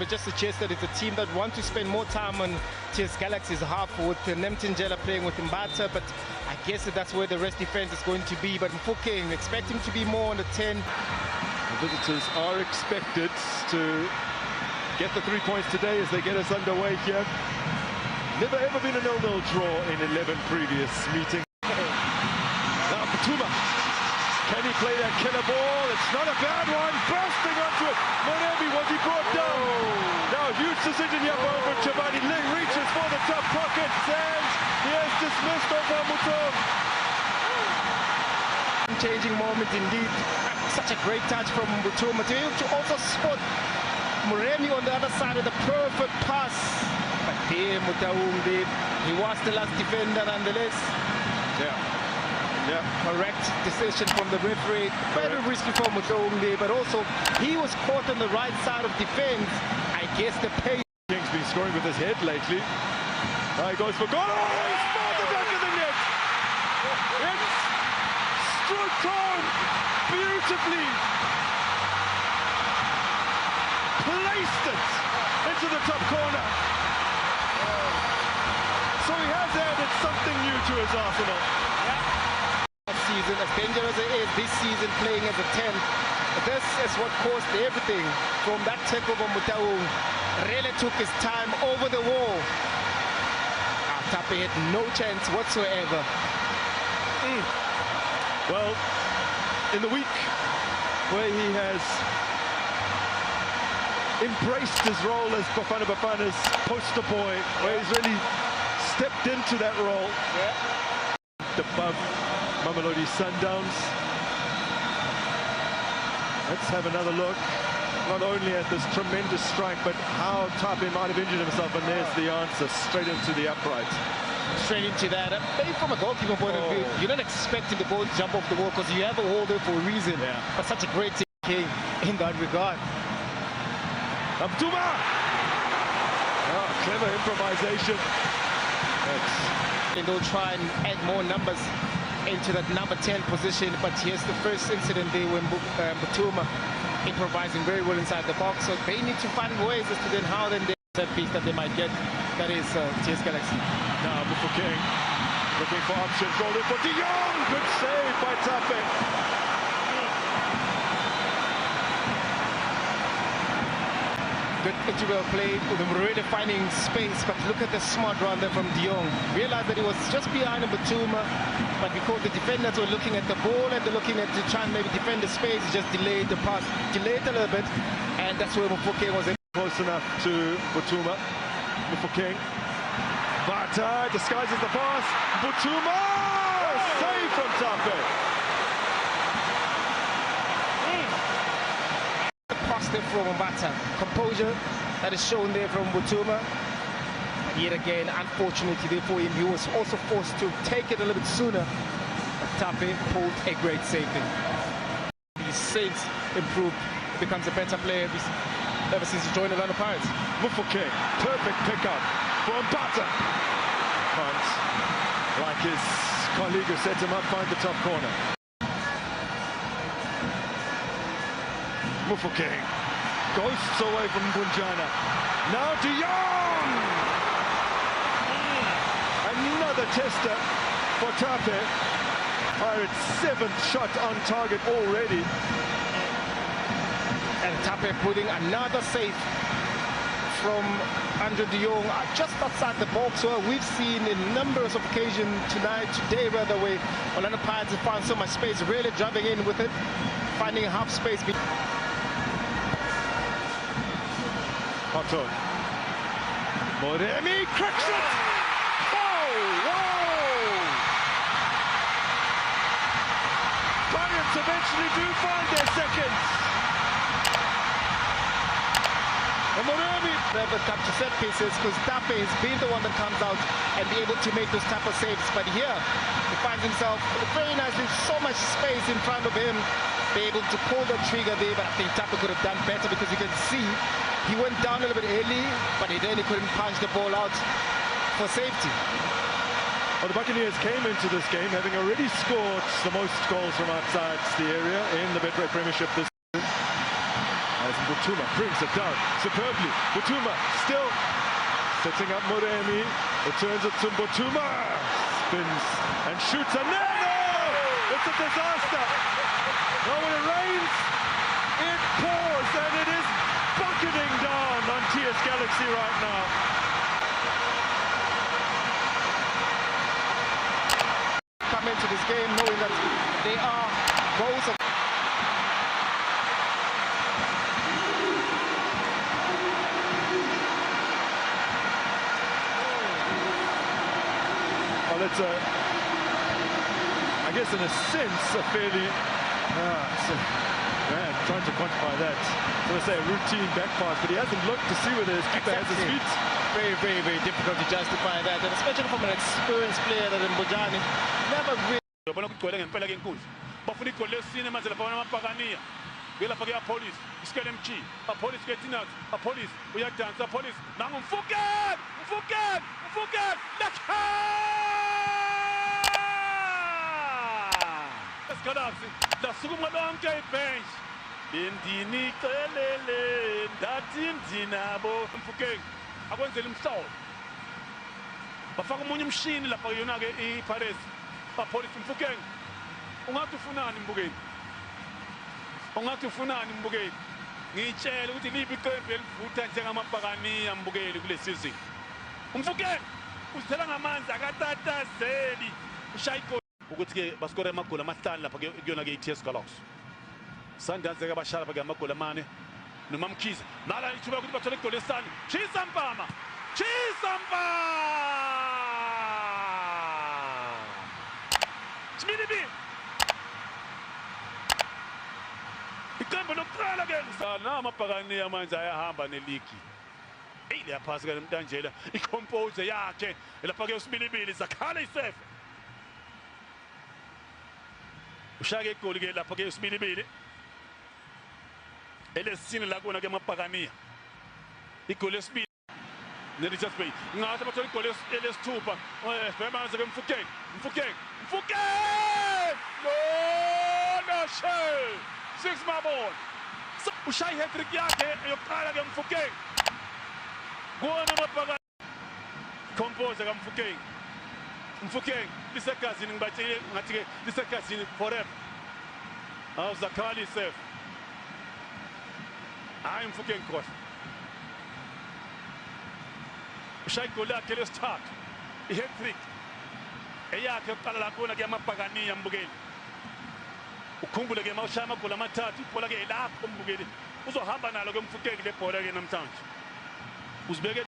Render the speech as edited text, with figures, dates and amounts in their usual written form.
But just suggest that it's a team that wants to spend more time on TS Galaxy's half with Nemtinjela playing with Mbata, but I guess that's where the rest defense is going to be. But Mofokeng, expect him to be more on the 10. The visitors are expected to get the 3 points today as they get us underway here. Never ever been a 0-0 draw in 11 previous meetings. Now Batuma, can he play that killer ball? It's not a bad one, bursting onto it. Morebi, was he brought down? Now huge decision here for Chabani. Reaches for the top pocket, and he has dismissed over Mutom. Changing moment indeed. Such a great touch from Mutuma to be able to also spot Moremi on the other side of the perfect pass. But there, Mutaumbi, he was the last defender nonetheless. Yeah. Correct decision from the referee. Very risky for Mutaumbi, but also he was caught on the right side of defense. I guess the pace. King's been scoring with his head lately. Now he goes for goal. Oh, he spot the back of the net. It's struck on beautifully. Placed it into the top corner. So he has added something new to his arsenal. Season, as dangerous as it is this season, playing as a 10, this is what caused everything. From that takeover, Mutaung really took his time over the wall. Tape had no chance whatsoever. Well, in the week where he has embraced his role as Bafana's poster boy, where he's really stepped into that role. Above Mamelodi Sundowns. Let's have another look, not only at this tremendous strike, but how Tape might have injured himself, and there's the answer, straight into the upright. Straight into that. Maybe from a goalkeeper point of view, you're not expecting the ball to jump off the wall because you have a holder for a reason. But such a great thing in that regard. Abduma! Oh, clever improvisation. And they'll try and add more numbers into that number 10 position, but here's the first incident there when Batuma improvising very well inside the box, so they need to find ways as to then how then they set piece that they might get. That is TS Galaxy. Now Mofokeng looking for options, rolling for De Jong. Good save by Tape. Good interval play with him really finding space, but look at the smart run there from De Jong. Realized that he was just behind Batuma, but because the defenders were looking at the ball and they're looking at to try and maybe defend the space, he just delayed the pass, delayed a little bit, and that's where Mofokeng was close enough to Batuma. Mofokeng, but disguises the pass. Batuma, save from Tape. Positive from Mbata. Composure that is shown there from Batuma. And yet again, unfortunately, therefore him, he was also forced to take it a little bit sooner. But Tape pulled a great save in. His saves improved, becomes a better player ever since he joined the Orlando Pirates. Mofokeng, perfect pickup for Mbata. Can't, like his colleague who set him up, find the top corner. Mofokeng ghosts away from Bunjana. Now De Jong! Another tester for Tape. Pirates' 7th shot on target already. And Tape putting another save from Andre De Jong just outside the box, where we've seen in numerous of occasions today rather, where Orlando Pirates have found so much space, really driving in with it, finding half space. Otto. Moremi cracks it! Oh, whoa! Pirates eventually do find their seconds. And Moremi never come to set pieces because Tape has been the one that comes out and be able to make those type of saves. But here, he finds himself very nicely, so much space in front of him, be able to pull the trigger there. But I think Tape could have done better because you can see he went down a little bit early, but he couldn't punch the ball out for safety. Well, the Buccaneers came into this game having already scored the most goals from outside the area in the Betway Premiership this season. As Butuma brings it down superbly. Butuma still setting up Moremi. It turns it to Butuma. Spins and shoots. And no! It's a disaster. Now when it rains, it pours. And it is bucketing down on TS Galaxy right now. Come into this game knowing that they are goals of well, it's I guess in a sense, a fairly, man, trying to quantify that. So I say a routine back pass, but he hasn't looked to see whether his keeper has his feet. Very, very, very difficult to justify that, and especially from an experienced player that Mbujani never really. Bafuna igoli lesine manje lapha amapakaniya ngelapha ke Appollis isikele MG Appollis ke Tinat Appollis uyadansa Appollis nangu Mfokeng lakha Eskalasi lasukuma lonke ibench bendini celele ndathi ndinabo Mfokeng akwenzela imhlolo bafaka umunye umshini lapha yona ke iParis Appollis Mfokeng ungathi ufunani Mbukeni ungathi ufunani Mbukeni ngitshela ukuthi lipi iqembu elivutha njengamapakaniya Mbukeli kule season Mfokeng uzithela ngamanzi akatatazeli ushayiko ukuthi ke baskore amagoli amahlanu lapha kuyona ke iTS Galaxy Sundowns ke abashala lapha ke amagoli amane noma Mkhize nala ithuba ukuthi bathole igoli lesane Chisampama Chimilibi iqembu lokuqala ke sana amapakaniya manje ayahamba neligi ile yaphasi ke Mtanjela icompose yakhe lapha ke usibilibili zakhala isefe ushake igoli ke lapha ke usibilibili elesine la kona ke amapakaniya igoli lesibili neRichards Bay ngathi bathola igoli elesithupha bebanze ke Mfokeng no shame 6 Maboe ushayi hatrick yakhe yokuqala ke Mfokeng kuona mapaka compose ka Mfokeng lisegazini ngibatshele ngathi ke lisegazini forever awuzakhali safe hayi Mfokeng khosi ushayi igoli yakhe lesithathu ihatrick eyakhe yokuqala la kuona ke amapakaniya Mbukeli ukhumbule ke mawushaya amagoli amathathu ibhola ke lapho Mbukeli uzohamba nalo ke Mfokeng le bhola ke namhlanje uzibeke